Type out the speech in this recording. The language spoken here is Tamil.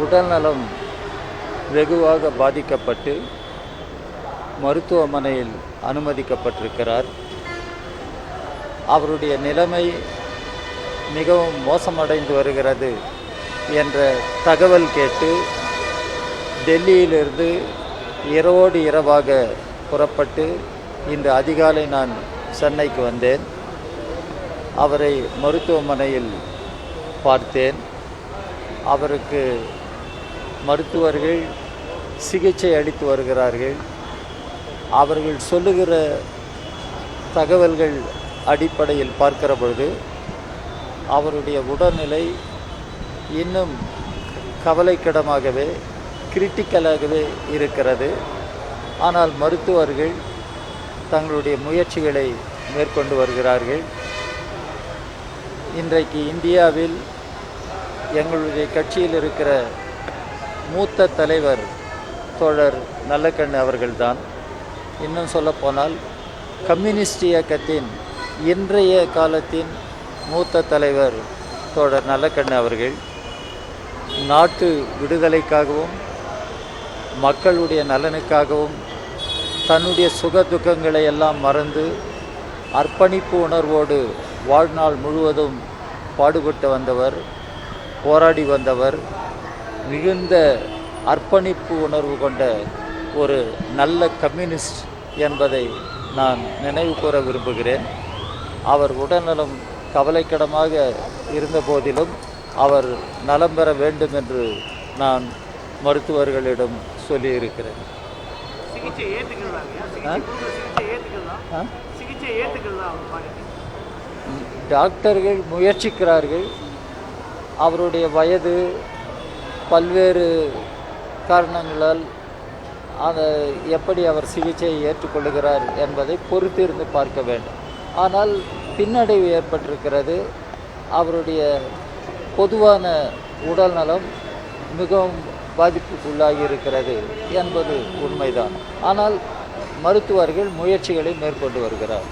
உடல்நலம் வெகுவாக பாதிக்கப்பட்டு மருத்துவமனையில் அனுமதிக்கப்பட்டிருக்கிறார். அவருடைய நிலைமை மிகவும் மோசமடைந்து வருகிறது என்ற தகவல் கேட்டு டெல்லியிலிருந்து இரவோடு இரவாக புறப்பட்டு இன்று அதிகாலை நான் சென்னைக்கு வந்தேன். அவரை மருத்துவமனையில் பார்த்தேன். அவருக்கு மருத்துவர்கள் சிகிச்சை அளித்து வருகிறார்கள். அவர்கள் சொல்லுகிற தகவல்கள் அடிப்படையில் பார்க்கிற பொழுது அவருடைய உடல்நிலை இன்னும் கவலைக்கிடமாகவே கிரிட்டிக்கலாகவே இருக்கிறது. ஆனால் மருத்துவர்கள் தங்களுடைய முயற்சிகளை மேற்கொண்டு வருகிறார்கள். இன்றைக்கு இந்தியாவில் எங்களுடைய கட்சியில் இருக்கிற மூத்த தலைவர் தோழர் நல்லக்கண்ணு அவர்கள்தான். இன்னும் சொல்லப்போனால் கம்யூனிஸ்ட் இயக்கத்தின் இன்றைய காலத்தின் மூத்த தலைவர் தோழர் நல்லக்கண்ணு அவர்கள் நாட்டு விடுதலைக்காகவும் மக்களுடைய நலனுக்காகவும் தன்னுடைய சுக துக்கங்களை எல்லாம் மறந்து அர்ப்பணிப்பு உணர்வோடு வாழ்நாள் முழுவதும் பாடுபட்டு வந்தவர், போராடி வந்தவர், மிகுந்த அர்ப்பணிப்பு உணர்வு கொண்ட ஒரு நல்ல கம்யூனிஸ்ட் என்பதை நான் நினைவு கூற விரும்புகிறேன். அவர் உடல்நலம் கவலைக்கிடமாக இருந்த போதிலும் அவர் நலம் பெற வேண்டும் என்று நான் மருத்துவர்களிடம் சொல்லியிருக்கிறேன். டாக்டர்கள் முயற்சிக்கிறார்கள். அவருடைய வயது பல்வேறு காரணங்களால் அதை எப்படி அவர் சிகிச்சையை ஏற்றுக்கொள்கிறார் என்பதை பொறுத்திருந்து பார்க்க வேண்டும். ஆனால் பின்னடைவு ஏற்பட்டிருக்கிறது. அவருடைய பொதுவான உடல் நலம் மிகவும் பாதிப்புக்குள்ளாகி இருக்கிறது என்பது உண்மைதான். ஆனால் மருத்துவர்கள் முயற்சிகளை மேற்கொண்டு வருகிறார்.